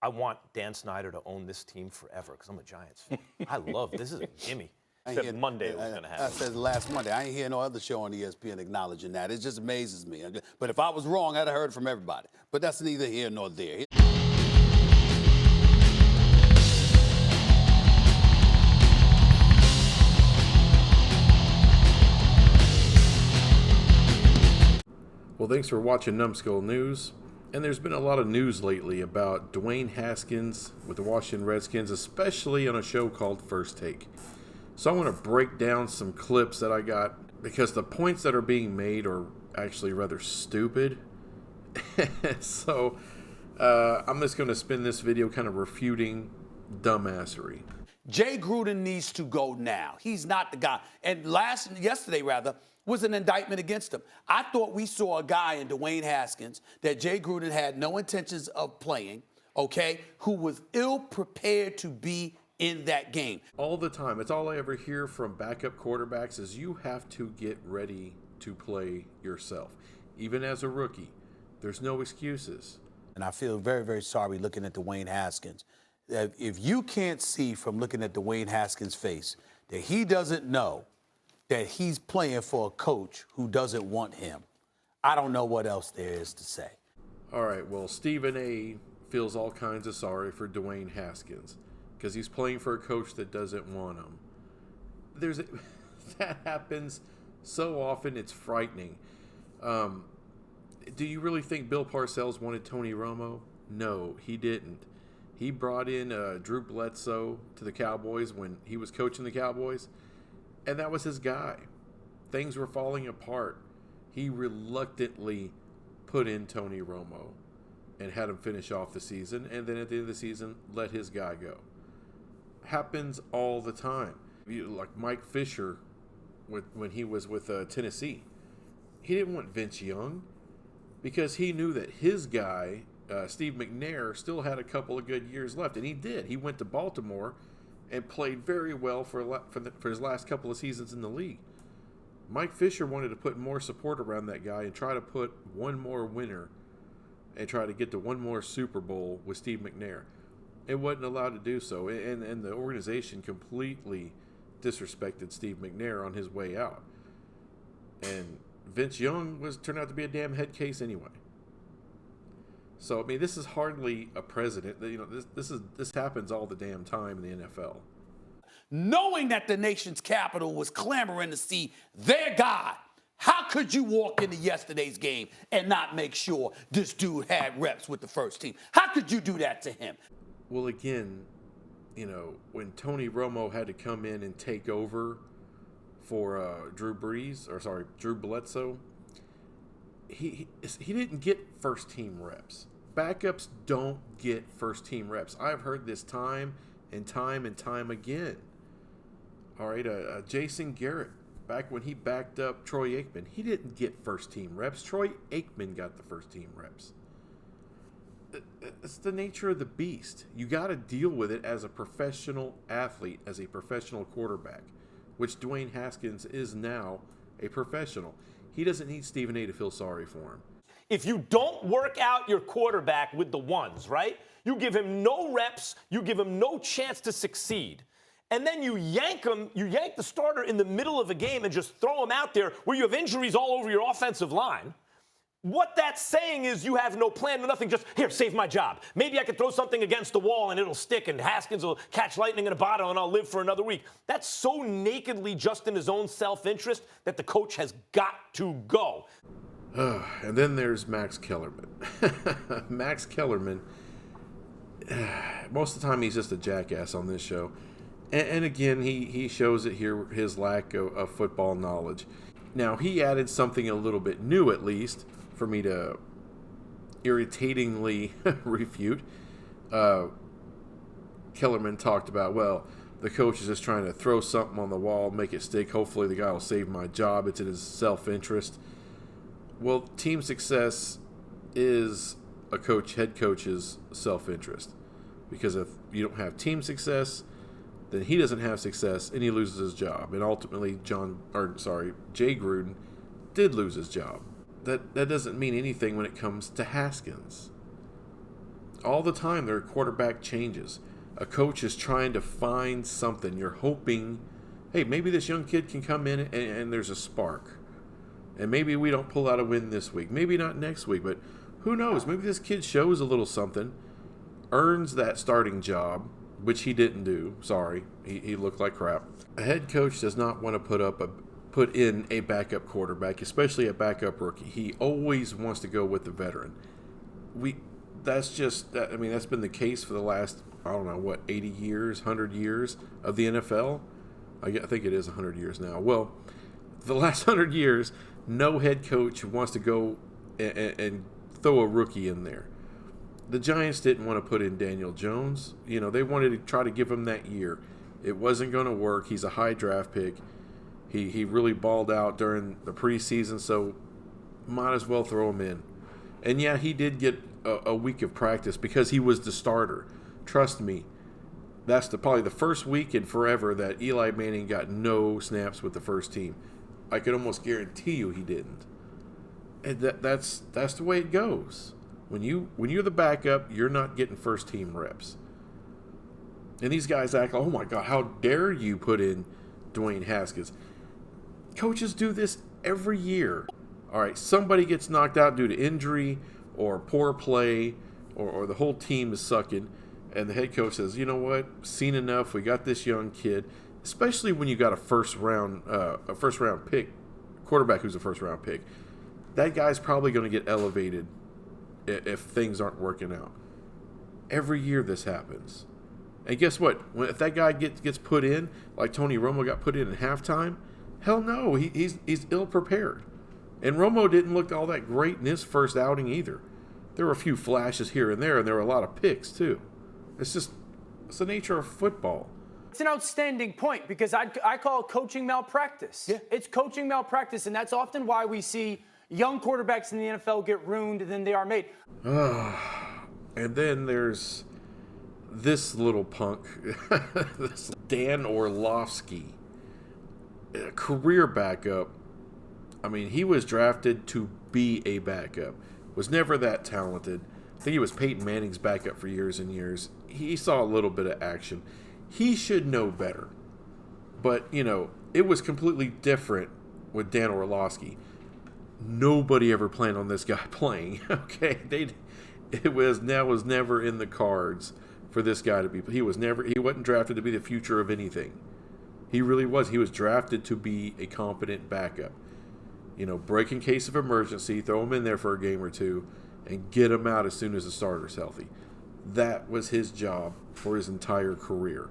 I want Dan Snyder to own this team forever because I'm a Giants fan. I love this. Is a gimme. Except Monday was going to happen. I said last Monday. I ain't hear no other show on ESPN acknowledging that. It just amazes me. But if I was wrong, I'd have heard from everybody. But that's neither here nor there. Well, thanks for watching Numbskull News. And there's been a lot of news lately about Dwayne Haskins with the Washington Redskins, especially on a show called First Take. So I want to break down some clips that I got because the points that are being made are actually rather stupid. So I'm just going to spend this video kind of refuting dumbassery. Jay Gruden needs to go now. He's not the guy. And yesterday was an indictment against him. I thought we saw a guy in Dwayne Haskins that Jay Gruden had no intentions of playing, okay, who was ill-prepared to be in that game. All the time. It's all I ever hear from backup quarterbacks is you have to get ready to play yourself. Even as a rookie, there's no excuses. And I feel very, very sorry looking at Dwayne Haskins. If you can't see from looking at Dwayne Haskins' face that he doesn't know that he's playing for a coach who doesn't want him, I don't know what else there is to say. All right, well, Stephen A. feels all kinds of sorry for Dwayne Haskins because he's playing for a coach that doesn't want him. That happens so often, it's frightening. Do you really think Bill Parcells wanted Tony Romo? No, he didn't. He brought in Drew Bledsoe to the Cowboys when he was coaching the Cowboys, and that was his guy. Things were falling apart. He reluctantly put in Tony Romo and had him finish off the season, and then at the end of the season, let his guy go. Happens all the time. Like Mike Fisher, when he was with Tennessee, he didn't want Vince Young because he knew that his guy, Steve McNair, still had a couple of good years left, and he did. He went to Baltimore and played very well for his last couple of seasons in the league. Mike Fisher wanted to put more support around that guy and try to put one more winner and try to get to one more Super Bowl with Steve McNair. It wasn't allowed to do so, and the organization completely disrespected Steve McNair on his way out. And Vince Young turned out to be a damn head case anyway. So, I mean, this is hardly a precedent. You know, this happens all the damn time in the NFL. Knowing that the nation's capital was clamoring to see their guy, how could you walk into yesterday's game and not make sure this dude had reps with the first team? How could you do that to him? Well, again, you know, when Tony Romo had to come in and take over for Drew Bledsoe, he didn't get first-team reps. Backups don't get first-team reps. I've heard this time and time again. All right, Jason Garrett, back when he backed up Troy Aikman, he didn't get first-team reps. Troy Aikman got the first-team reps. It's the nature of the beast. You got to deal with it as a professional athlete, as a professional quarterback, which Dwayne Haskins is now a professional. He doesn't need Stephen A. to feel sorry for him. If you don't work out your quarterback with the ones, right? You give him no reps, you give him no chance to succeed. And then you yank the starter in the middle of a game and just throw him out there where you have injuries all over your offensive line. What that's saying is you have no plan, no nothing, just, here, save my job. Maybe I could throw something against the wall and it'll stick and Haskins will catch lightning in a bottle and I'll live for another week. That's so nakedly just in his own self-interest that the coach has got to go. And then there's Max Kellerman. Max Kellerman, most of the time he's just a jackass on this show. And again, he shows it here, his lack of football knowledge. Now, he added something a little bit new, at least, for me to irritatingly refute. Kellerman talked about, well, the coach is just trying to throw something on the wall, make it stick. Hopefully the guy will save my job. It's in his self-interest. Well, team success is a head coach's self-interest. Because if you don't have team success, then he doesn't have success and he loses his job. And ultimately, Jay Gruden did lose his job. That doesn't mean anything when it comes to Haskins. all the time there are quarterback changes. A coach is trying to find something. You're hoping, hey, maybe this young kid can come in and there's a spark. And maybe we don't pull out a win this week. Maybe not next week, but who knows? Maybe this kid shows a little something, earns that starting job, which he didn't do. Sorry, he looked like crap. A head coach does not want to put in a backup quarterback, especially a backup rookie. He always wants to go with the veteran. That's been the case for the last, I don't know, what, 80 years, 100 years of the NFL? I think it is 100 years now. Well, the last 100 years, no head coach wants to go and throw a rookie in there. The Giants didn't want to put in Daniel Jones. They wanted to try to give him that year. It wasn't going to work. He's a high draft pick. He really balled out during the preseason, so might as well throw him in. And yeah, he did get a week of practice because he was the starter. Trust me, that's probably the first week in forever that Eli Manning got no snaps with the first team. I could almost guarantee you he didn't. And that's the way it goes. When you're the backup, you're not getting first team reps. And these guys act like, oh my God, how dare you put in Dwayne Haskins? Coaches do this every year. All right, somebody gets knocked out due to injury or poor play, or the whole team is sucking, and the head coach says, you know what, seen enough. We got this young kid, especially when you got a first round pick, quarterback who's a first round pick. That guy's probably going to get elevated if things aren't working out. Every year this happens. And guess what? If that guy gets put in, like Tony Romo got put in at halftime, hell no, he's ill prepared. And Romo didn't look all that great in his first outing either. There were a few flashes here and there were a lot of picks too. It's the nature of football. It's an outstanding point because I call it coaching malpractice. Yeah. It's coaching malpractice, and that's often why we see young quarterbacks in the NFL get ruined than they are made. And then there's this little punk, this Dan Orlovsky, a career backup. I mean, he was drafted to be a backup. Was never that talented. I think he was Peyton Manning's backup for years and years. He saw a little bit of action. He should know better. But, it was completely different with Dan Orlovsky. Nobody ever planned on this guy playing. Okay, it was never in the cards for this guy to be. He wasn't drafted to be the future of anything. He really was. He was drafted to be a competent backup. Break in case of emergency, throw him in there for a game or two, and get him out as soon as the starter's healthy. That was his job for his entire career.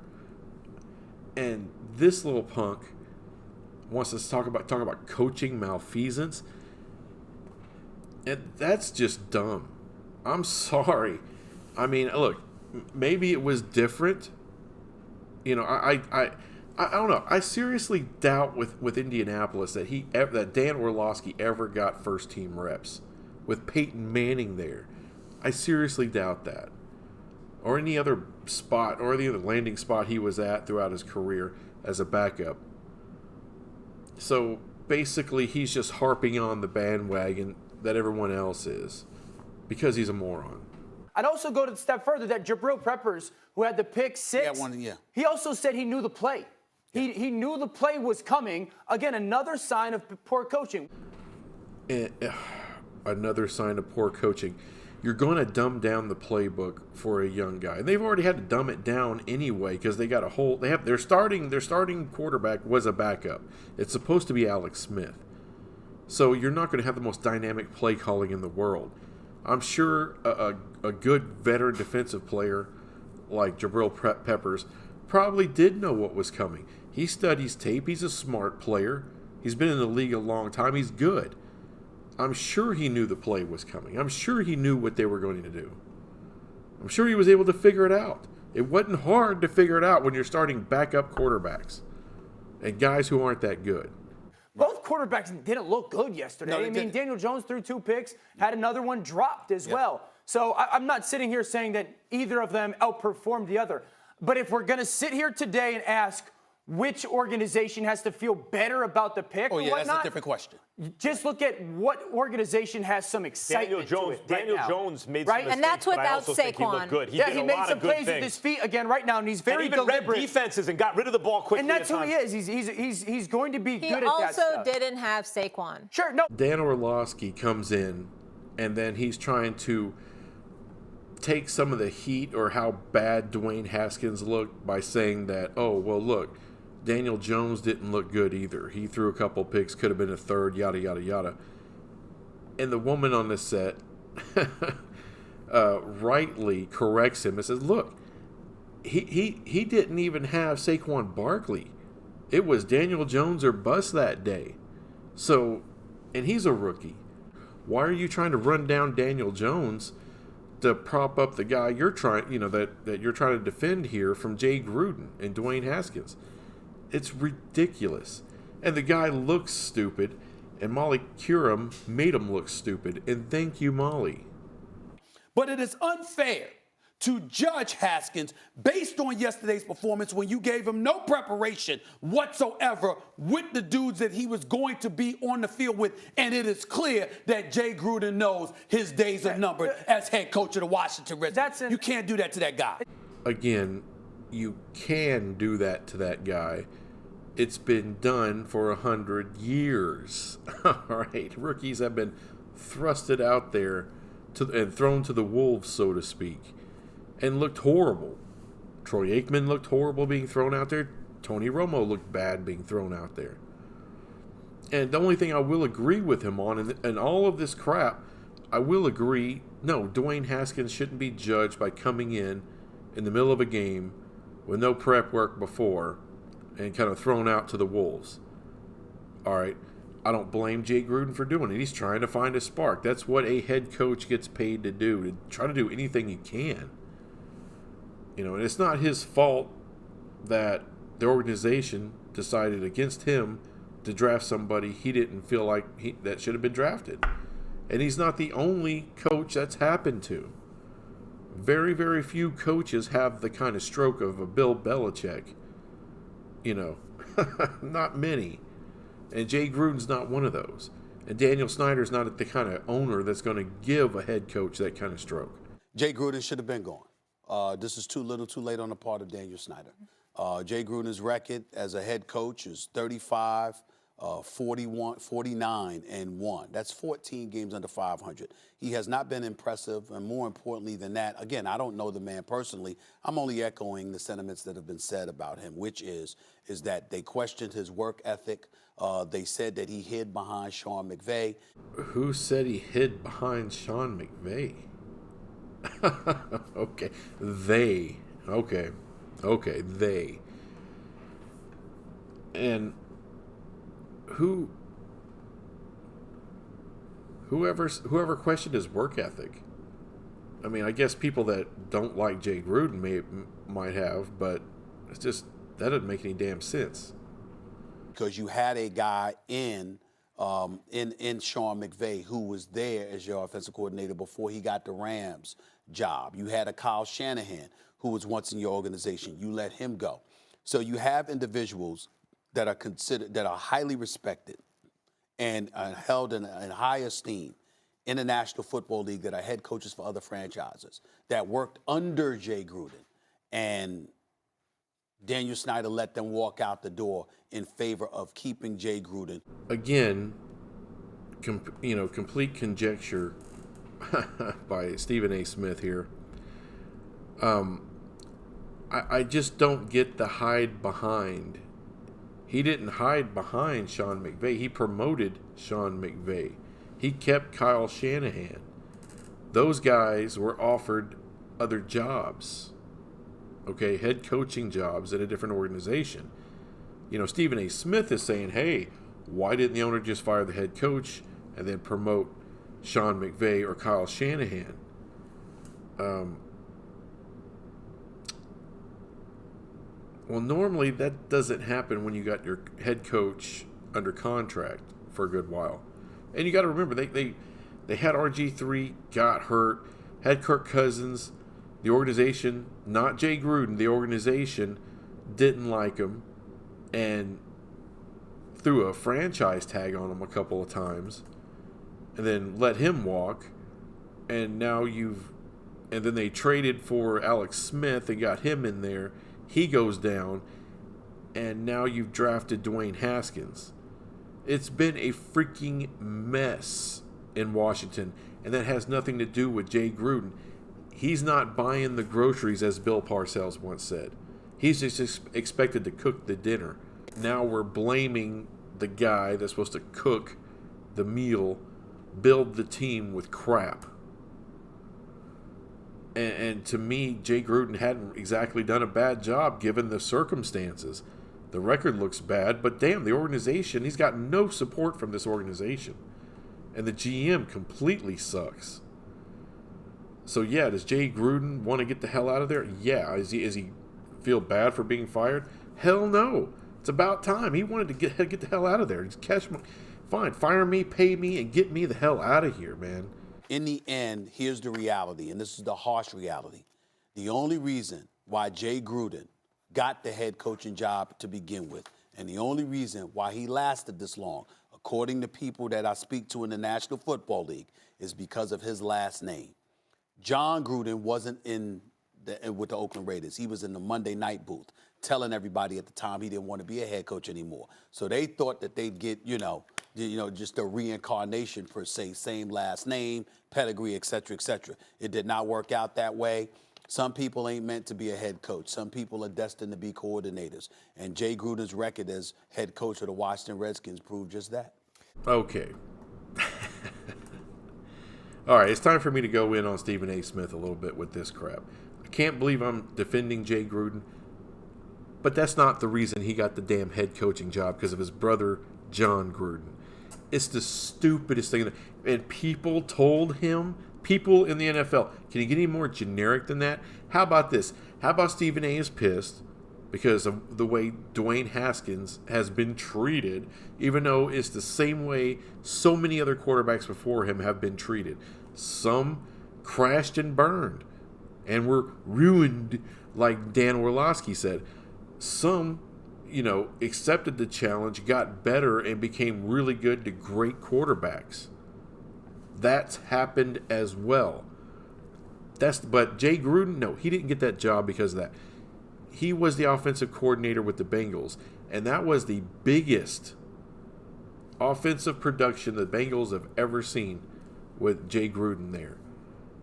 And this little punk wants us to talk about coaching malfeasance. And that's just dumb. I'm sorry. I mean, look, maybe it was different. I don't know. I seriously doubt with Indianapolis that Dan Orlovsky ever got first team reps with Peyton Manning there. I seriously doubt that. Or any other spot, or any other landing spot he was at throughout his career as a backup. So basically, he's just harping on the bandwagon that everyone else is because he's a moron. I'd also go to the step further that Jabril Peppers, who had the pick six, he also said he knew the play. He knew the play was coming. Again, another sign of poor coaching. Another sign of poor coaching. You're going to dumb down the playbook for a young guy, and they've already had to dumb it down anyway because they got a whole. Their starting quarterback was a backup. It's supposed to be Alex Smith, so you're not going to have the most dynamic play calling in the world. I'm sure a good veteran defensive player like Jabril Peppers probably did know what was coming. He studies tape. He's a smart player. He's been in the league a long time. He's good. I'm sure he knew the play was coming. I'm sure he knew what they were going to do. I'm sure he was able to figure it out. It wasn't hard to figure it out when you're starting backup quarterbacks and guys who aren't that good. Both quarterbacks didn't look good yesterday. No, I mean, Daniel Jones threw 2 picks, had another one dropped as well. So I'm not sitting here saying that either of them outperformed the other. But if we're going to sit here today and ask, which organization has to feel better about the pick Oh, or yeah, whatnot. that's a different question. Just look at what organization has some excitement Daniel Jones made some mistakes, and that's but I without also think he looked Saquon. good. He made some plays with his feet again right now, and he's very and even deliberate. read defenses and got rid of the ball quickly. And that's who he is. He's going to be good at that He stuff. also didn't have Saquon. Sure, no. Dan Orlovsky comes in, and then he's trying to take some of the heat or how bad Dwayne Haskins looked by saying that, oh, well, look, Daniel Jones didn't look good either. He threw a couple picks, could have been a third, yada, yada, yada. And the woman on the set rightly corrects him and says, look, he didn't even have Saquon Barkley. It was Daniel Jones or bust that day. So, and he's a rookie. Why are you trying to run down Daniel Jones to prop up the guy you're trying, that you're trying to defend here from Jay Gruden and Dwayne Haskins? It's ridiculous. And the guy looks stupid, and Molly Curum made him look stupid. And thank you, Molly. But it is unfair to judge Haskins based on yesterday's performance when you gave him no preparation whatsoever with the dudes that he was going to be on the field with. And it is clear that Jay Gruden knows his days are numbered as head coach of the Washington Redskins. You can't do that to that guy. Again, you can do that to that guy. It's been done for 100 years. All right, rookies have been thrusted out there and thrown to the wolves, so to speak, and looked horrible. Troy Aikman looked horrible being thrown out there. Tony Romo looked bad being thrown out there. And the only thing I will agree with him on, and all of this crap, I will agree, no, Dwayne Haskins shouldn't be judged by coming in the middle of a game with no prep work before and kind of thrown out to the wolves. All right, I don't blame Jay Gruden for doing it. He's trying to find a spark. That's what a head coach gets paid to do, to try to do anything you can. And it's not his fault that the organization decided against him to draft somebody he didn't feel like that should have been drafted. And he's not the only coach that's happened to. Very, very few coaches have the kind of stroke of a Bill Belichick. Not many. And Jay Gruden's not one of those. And Daniel Snyder's not the kind of owner that's going to give a head coach that kind of stroke. Jay Gruden should have been gone. This is too little too late on the part of Daniel Snyder. Jay Gruden's record as a head coach is 35, 41, 49, and 1. That's 14 games under 500. He has not been impressive, and more importantly than that, again, I don't know the man personally. I'm only echoing the sentiments that have been said about him, which is that they questioned his work ethic. They said that he hid behind Sean McVay. Who said he hid behind Sean McVay? Okay, they. Okay, they. And whoever questioned his work ethic. I mean, I guess people that don't like Jay Gruden might have, but it's just that doesn't make any damn sense. Because you had a guy in Sean McVay who was there as your offensive coordinator before he got the Rams job. You had a Kyle Shanahan who was once in your organization. You let him go. So you have individuals that are considered, that are highly respected and held in high esteem in the National Football League, that are head coaches for other franchises, that worked under Jay Gruden, and Daniel Snyder let them walk out the door in favor of keeping Jay Gruden. Again, complete conjecture by Stephen A. Smith here. I just don't get the hide behind. He didn't hide behind Sean McVay. He promoted Sean McVay. He kept Kyle Shanahan. Those guys were offered other jobs. Okay, head coaching jobs at a different organization. Stephen A. Smith is saying, hey, why didn't the owner just fire the head coach and then promote Sean McVay or Kyle Shanahan? Well, normally that doesn't happen when you got your head coach under contract for a good while. And you got to remember, they had RG3, got hurt, had Kirk Cousins. The organization, not Jay Gruden, the organization didn't like him. and threw a franchise tag on him a couple of times and then let him walk. And then they traded for Alex Smith and got him in there. He goes down. And now you've drafted Dwayne Haskins. It's been a freaking mess in Washington. And that has nothing to do with Jay Gruden. He's not buying the groceries, as Bill Parcells once said. He's just expected to cook the dinner. Now we're blaming the guy that's supposed to cook the meal, build the team with crap. And to me, Jay Gruden hadn't exactly done a bad job given the circumstances. The record looks bad, but damn, the organization, he's got no support from this organization. And the GM completely sucks. So yeah, does Jay Gruden want to get the hell out of there? Yeah. Is he feel bad for being fired? Hell no. It's about time. He wanted to get the hell out of there. Just fine, fire me, pay me, and get me the hell out of here, man. In the end, here's the reality, and this is the harsh reality. The only reason why Jay Gruden got the head coaching job to begin with, and the only reason why he lasted this long, according to people that I speak to in the National Football League, is because of his last name. John Gruden wasn't with the Oakland Raiders. He was in the Monday night booth telling everybody at the time he didn't want to be a head coach anymore. So they thought that they'd get, just a reincarnation per se, same last name, pedigree, et cetera, et cetera. It did not work out that way. Some people ain't meant to be a head coach. Some people are destined to be coordinators. And Jay Gruden's record as head coach of the Washington Redskins proved just that. Okay. All right, it's time for me to go in on Stephen A. Smith a little bit with this crap. I can't believe I'm defending Jay Gruden, but that's not the reason he got the damn head coaching job, because of his brother, John Gruden. It's the stupidest thing. And people told him, people in the NFL, can you get any more generic than that? How about this? How about Stephen A. is pissed because of the way Dwayne Haskins has been treated, even though it's the same way so many other quarterbacks before him have been treated. Some crashed and burned and were ruined, like Dan Orlovsky said. Some, accepted the challenge, got better, and became really good to great quarterbacks. That's happened as well. But Jay Gruden, no, he didn't get that job because of that. He was the offensive coordinator with the Bengals, and that was the biggest offensive production the Bengals have ever seen with Jay Gruden there.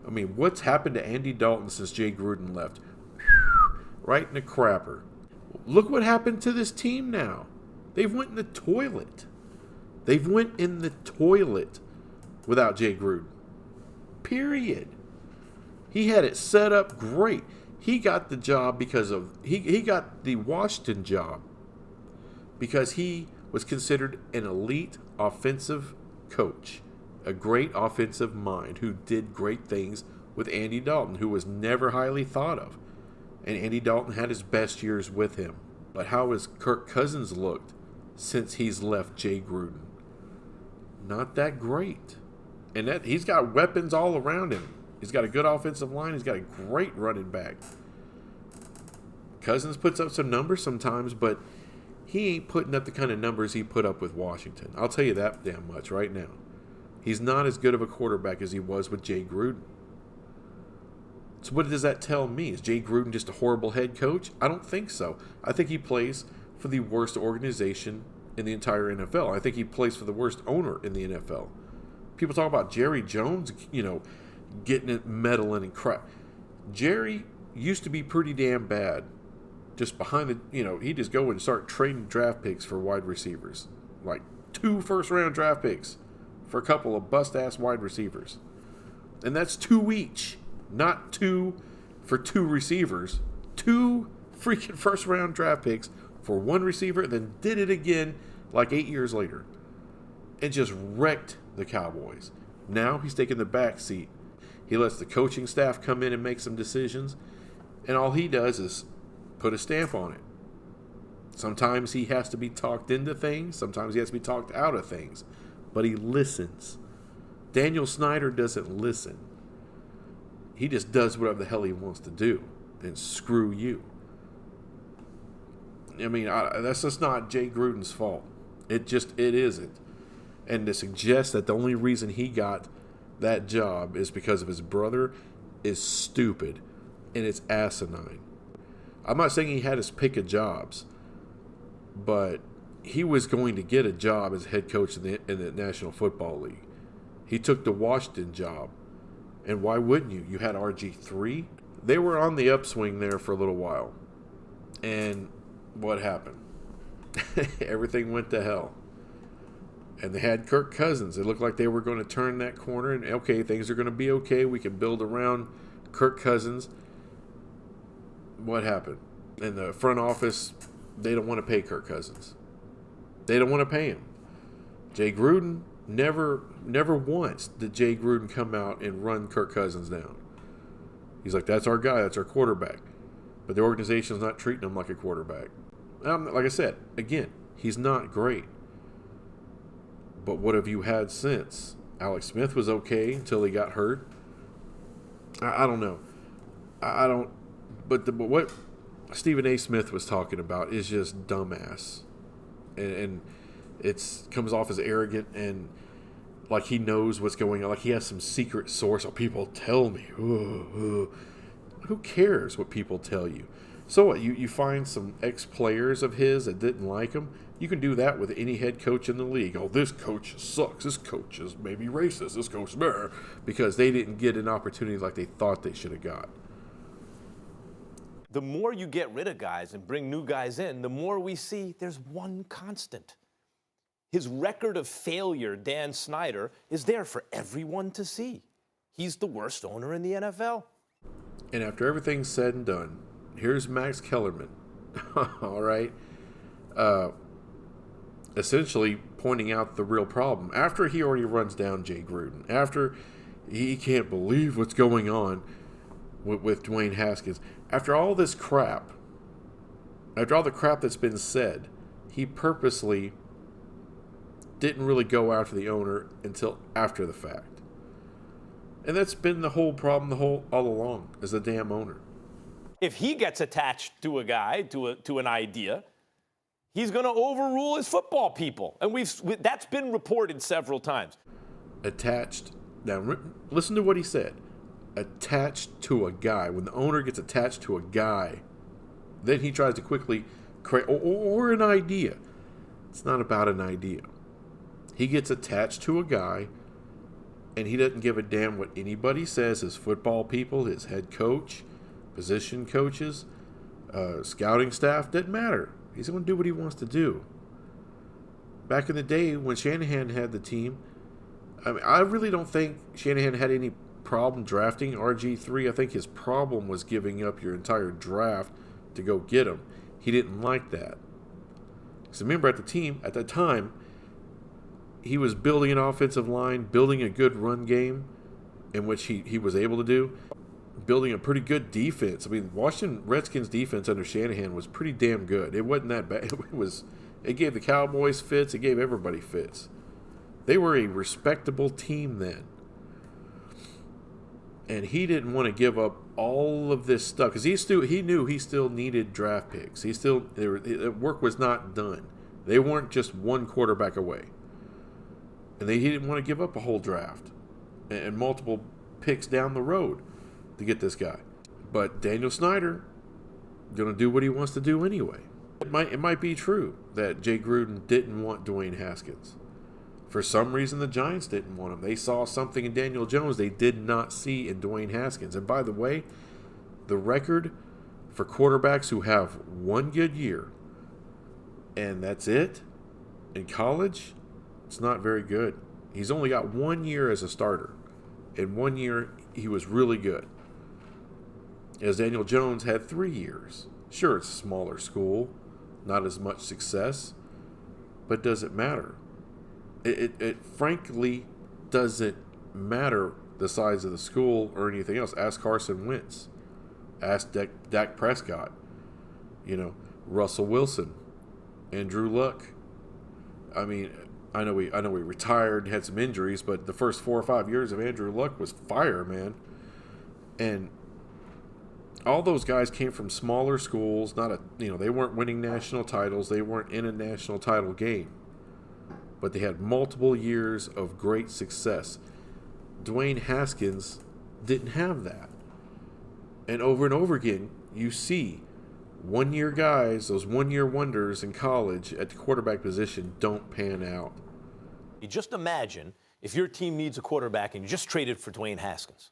I mean, what's happened to Andy Dalton since Jay Gruden left? Right in the crapper. Look what happened to this team now. They've went in the toilet. They've went in the toilet without Jay Gruden. Period. He had it set up great. He got the job because of he got the Washington job because he was considered an elite offensive coach, a great offensive mind who did great things with Andy Dalton, who was never highly thought of. And Andy Dalton had his best years with him. But how has Kirk Cousins looked since he's left Jay Gruden? Not that great. And that he's got weapons all around him. He's got a good offensive line. He's got a great running back. Cousins puts up some numbers sometimes, but he ain't putting up the kind of numbers he put up with Washington. I'll tell you that damn much right now. He's not as good of a quarterback as he was with Jay Gruden. So what does that tell me? Is Jay Gruden just a horrible head coach? I don't think so. I think he plays for the worst organization in the entire NFL. I think he plays for the worst owner in the NFL. People talk about Jerry Jones, getting it, meddling and crap. Jerry used to be pretty damn bad. Just behind the, he'd just go and start trading draft picks for wide receivers. Like 2 first-round draft picks for a couple of bust-ass wide receivers. And that's 2 each. Not 2 for 2 receivers. 2 freaking first-round draft picks for 1 receiver, and then did it again like 8 years later. And just wrecked the Cowboys. Now he's taking the back seat. He lets the coaching staff come in and make some decisions, and all he does is put a stamp on it. Sometimes he has to be talked into things. Sometimes he has to be talked out of things. But he listens. Daniel Snyder doesn't listen. He just does whatever the hell he wants to do. And screw you. I mean, that's just not Jay Gruden's fault. It isn't. And to suggest that the only reason he got that job is because of his brother is stupid, and it's asinine. I'm not saying he had his pick of jobs, but he was going to get a job as head coach in the National Football League. He took the Washington job. And why wouldn't you? You had RG3. They were on the upswing there for a little while. And what happened? Everything went to hell. And they had Kirk Cousins. It looked like they were going to turn that corner. And, okay, things are going to be okay. We can build around Kirk Cousins. What happened? In the front office, they don't want to pay Kirk Cousins. They don't want to pay him. Jay Gruden, never once did Jay Gruden come out and run Kirk Cousins down. He's like, that's our guy, that's our quarterback. But the organization's not treating him like a quarterback. Like I said, again, he's not great. But what have you had since? Alex Smith was okay until he got hurt. I don't know. I don't. But what Stephen A. Smith was talking about is just dumbass. And it comes off as arrogant and like he knows what's going on. Like he has some secret source. Oh, people tell me. Who cares what people tell you? So what? You find some ex-players of his that didn't like him. You can do that with any head coach in the league. Oh, this coach sucks. This coach is maybe racist. This coach, because they didn't get an opportunity like they thought they should have got. The more you get rid of guys and bring new guys in, the more we see there's one constant. His record of failure, Dan Snyder, is there for everyone to see. He's the worst owner in the NFL. And after everything's said and done, here's Max Kellerman, all right, essentially pointing out the real problem. After he already runs down Jay Gruden, after he can't believe what's going on with Dwayne Haskins, after all this crap, after all the crap that's been said, he purposely didn't really go after the owner until after the fact. And that's been the whole problem all along, is the damn owner. If he gets attached to a guy, to an idea, he's going to overrule his football people. And that's been reported several times. Attached. Now, listen to what he said. Attached to a guy. When the owner gets attached to a guy, then he tries to quickly create, or an idea. It's not about an idea. He gets attached to a guy, and he doesn't give a damn what anybody says, his football people, his head coach, position coaches, scouting staff, doesn't matter. He's going to do what he wants to do. Back in the day when Shanahan had the team, I really don't think Shanahan had any problem drafting RG3. I think his problem was giving up your entire draft to go get him. He didn't like that. Because remember, at the time, he was building an offensive line, building a good run game, in which he was able to do, building a pretty good defense. I mean, Washington Redskins defense under Shanahan was pretty damn good. It wasn't that bad. It gave the Cowboys fits. It gave everybody fits. They were a respectable team then. And he didn't want to give up all of this stuff because he knew he still needed draft picks. The work was not done. They weren't just one quarterback away. And he didn't want to give up a whole draft and multiple picks down the road to get this guy. But Daniel Snyder going to do what he wants to do anyway. It might be true that Jay Gruden didn't want Dwayne Haskins. For some reason, the Giants didn't want him. They saw something in Daniel Jones they did not see in Dwayne Haskins. And by the way, the record for quarterbacks who have one good year and that's it in college, it's not very good. He's only got 1 year as a starter. In 1 year, he was really good. As Daniel Jones had 3 years. Sure, it's a smaller school, not as much success, but does it matter? It frankly doesn't matter the size of the school or anything else. Ask Carson Wentz. Ask Dak Prescott. Russell Wilson. Andrew Luck. I mean, I know we retired, had some injuries, but the first 4 or 5 years of Andrew Luck was fire, man. And all those guys came from smaller schools. They weren't winning national titles. They weren't in a national title game, but they had multiple years of great success. Dwayne Haskins didn't have that. And over again, you see one-year guys, those one-year wonders in college at the quarterback position don't pan out. You just imagine if your team needs a quarterback and you just traded for Dwayne Haskins.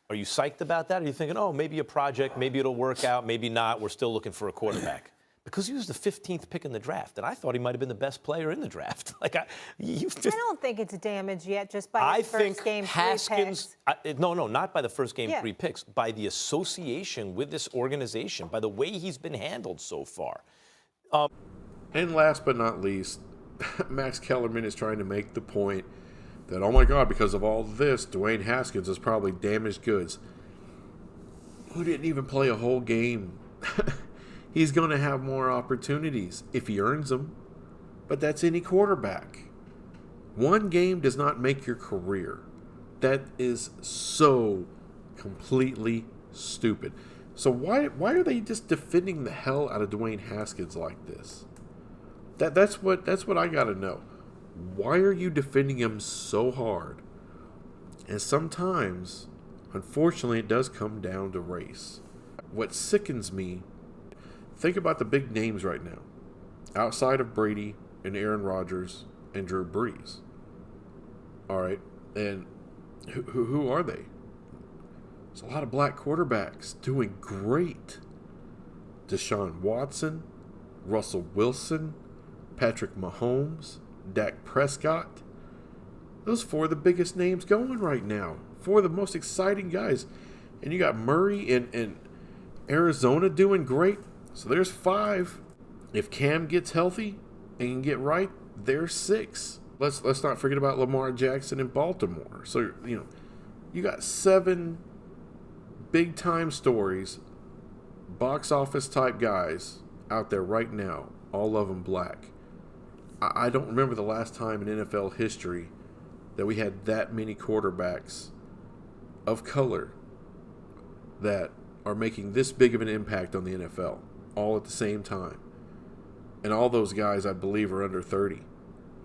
Are you psyched about that? Are you thinking, oh, maybe a project, maybe it'll work out, maybe not, we're still looking for a quarterback? Because he was the 15th pick in the draft, and I thought he might have been the best player in the draft. I don't think it's damaged yet just by the first game, Haskins, 3 picks. No, not by the first game, 3 picks, by the association with this organization, by the way he's been handled so far. And last but not least, Max Kellerman is trying to make the point that, oh my God, because of all this, Dwayne Haskins is probably damaged goods. Who didn't even play a whole game? He's going to have more opportunities if he earns them. But that's any quarterback. One game does not make your career. That is so completely stupid. So why are they just defending the hell out of Dwayne Haskins like this? That's what I got to know. Why are you defending him so hard? And sometimes, unfortunately, it does come down to race. What sickens me, think about the big names right now, outside of Brady and Aaron Rodgers and Drew Brees. All right, and who are they? There's a lot of black quarterbacks doing great. Deshaun Watson, Russell Wilson, Patrick Mahomes, Dak Prescott. Those 4 are the biggest names going right now. 4 of the most exciting guys. And you got Murray in Arizona doing great. So there's 5. If Cam gets healthy and can get right, there's 6. Let's not forget about Lamar Jackson in Baltimore. So, you got 7 big-time stories, box office type guys out there right now, all of them black. I don't remember the last time in NFL history that we had that many quarterbacks of color that are making this big of an impact on the NFL all at the same time. And all those guys, I believe, are under 30.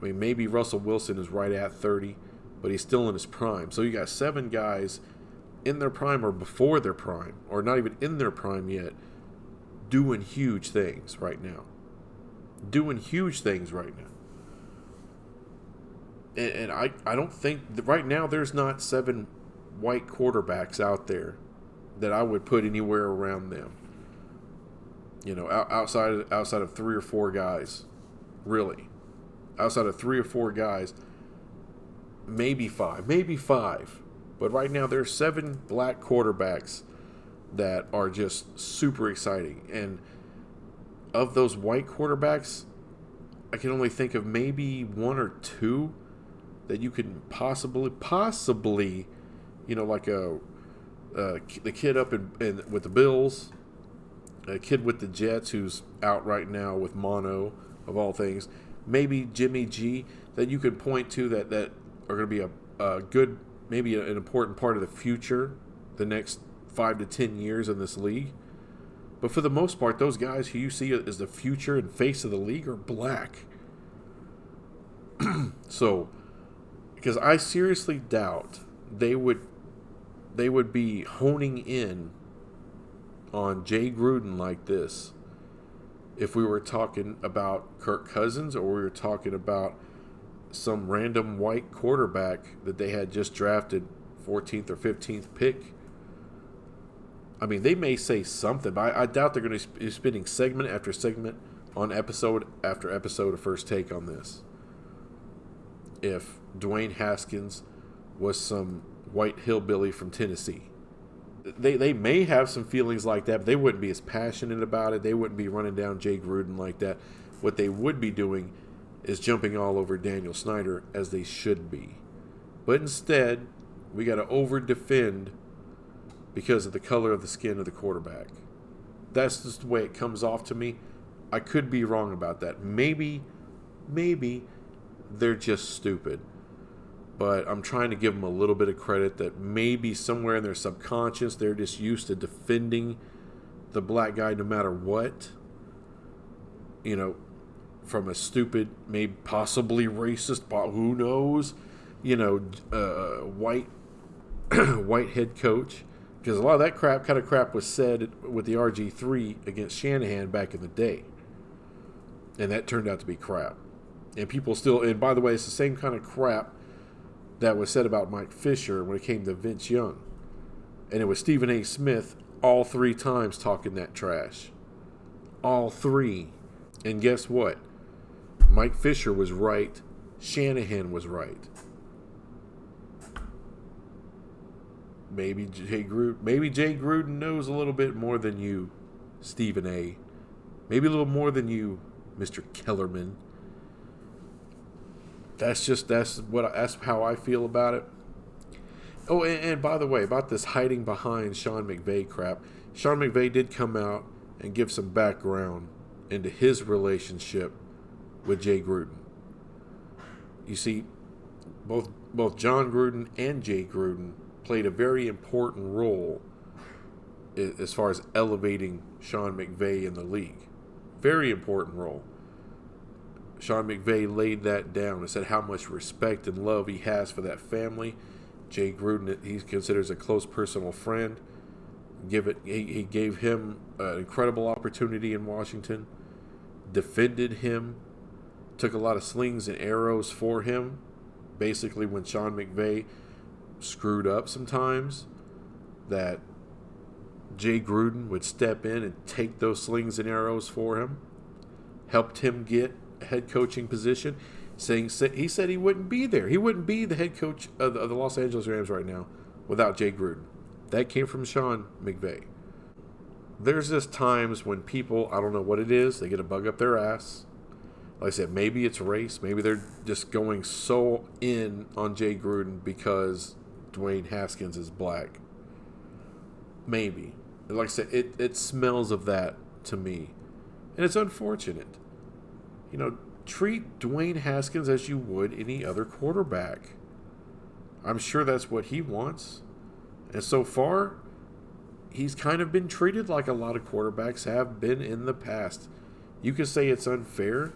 I mean, maybe Russell Wilson is right at 30, but he's still in his prime. So you got 7 guys in their prime or before their prime, or not even in their prime yet, doing huge things right now. And I don't think right now there's not 7 white quarterbacks out there that I would put anywhere around them. Outside of 3 or 4 guys, really. Outside of 3 or 4 guys, maybe 5. But right now there's 7 black quarterbacks that are just super exciting. And of those white quarterbacks, I can only think of maybe 1 or 2 that you can possibly, like the kid up in with the Bills, a kid with the Jets who's out right now with mono, of all things. Maybe Jimmy G, that you could point to that are going to be a good, maybe an important part of the future, the next 5 to 10 years in this league. But for the most part, those guys who you see as the future and face of the league are black. So, because I seriously doubt they would be honing in on Jay Gruden like this if we were talking about Kirk Cousins or we were talking about some random white quarterback that they had just drafted 14th or 15th pick. I mean, they may say something, but I doubt they're going to be spending segment after segment on episode after episode of First Take on this. If Dwayne Haskins was some white hillbilly from Tennessee. They may have some feelings like that, but they wouldn't be as passionate about it. They wouldn't be running down Jay Gruden like that. What they would be doing is jumping all over Daniel Snyder, as they should be. But instead, we got to over-defend because of the color of the skin of the quarterback. That's just the way it comes off to me. I could be wrong about that. Maybe they're just stupid. but I'm trying to give them a little bit of credit that maybe somewhere in their subconscious they're just used to defending the black guy no matter what. You know, from a stupid, maybe possibly racist, who knows, white white head coach. Because a lot of that kind of crap was said with the RG3 against Shanahan back in the day. And that turned out to be crap. And people still, and by the way, it's the same kind of crap that was said about Mike Fisher when it came to Vince Young. And it was Stephen A. Smith all 3 times talking that trash. All 3. And guess what? Mike Fisher was right. Shanahan was right. Maybe Jay Gruden knows a little bit more than you, Stephen A. Maybe a little more than you, Mr. Kellerman. That's how I feel about it. Oh, and by the way, about this hiding behind Sean McVay crap, Sean McVay did come out and give some background into his relationship with Jay Gruden. You see, both John Gruden and Jay Gruden played a very important role as far as elevating Sean McVay in the league. Very important role. Sean McVay laid that down and said how much respect and love he has for that family. Jay Gruden, he considers a close personal friend. He gave him an incredible opportunity in Washington, defended him, took a lot of slings and arrows for him. Basically, when Sean McVay screwed up sometimes, that Jay Gruden would step in and take those slings and arrows for him, helped him get a head coaching position. He said he wouldn't be there. He wouldn't be the head coach of the Los Angeles Rams right now without Jay Gruden. That came from Sean McVay. There's just times when people, I don't know what it is, they get a bug up their ass. Like I said, maybe it's race. Maybe they're just going so in on Jay Gruden because Dwayne Haskins is black. Maybe. Like I said, it smells of that to me. And it's unfortunate. Treat Dwayne Haskins as you would any other quarterback. I'm sure that's what he wants. And so far, he's kind of been treated like a lot of quarterbacks have been in the past. You could say it's unfair,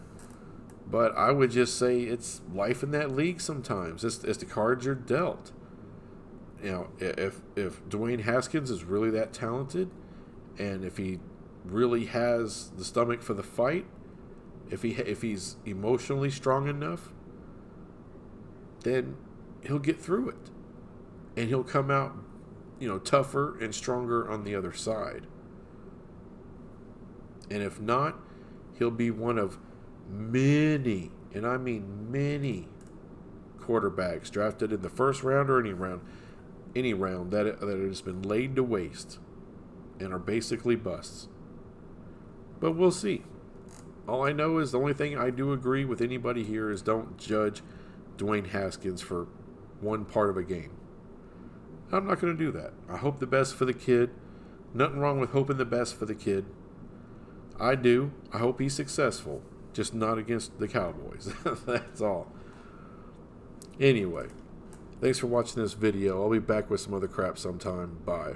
but I would just say it's life in that league sometimes. It's the cards you're dealt. If Dwayne Haskins is really that talented, and if he really has the stomach for the fight, if he's emotionally strong enough, then he'll get through it, and he'll come out, tougher and stronger on the other side. And if not, he'll be one of many, and I mean many, quarterbacks drafted in the first round or any round that has been laid to waste and are basically busts. But we'll see. All I know is the only thing I do agree with anybody here is don't judge Dwayne Haskins for one part of a game. I'm not going to do that. I hope the best for the kid. Nothing wrong with hoping the best for the kid. I do. I hope he's successful. Just not against the Cowboys. That's all. Anyway, thanks for watching this video. I'll be back with some other crap sometime. Bye.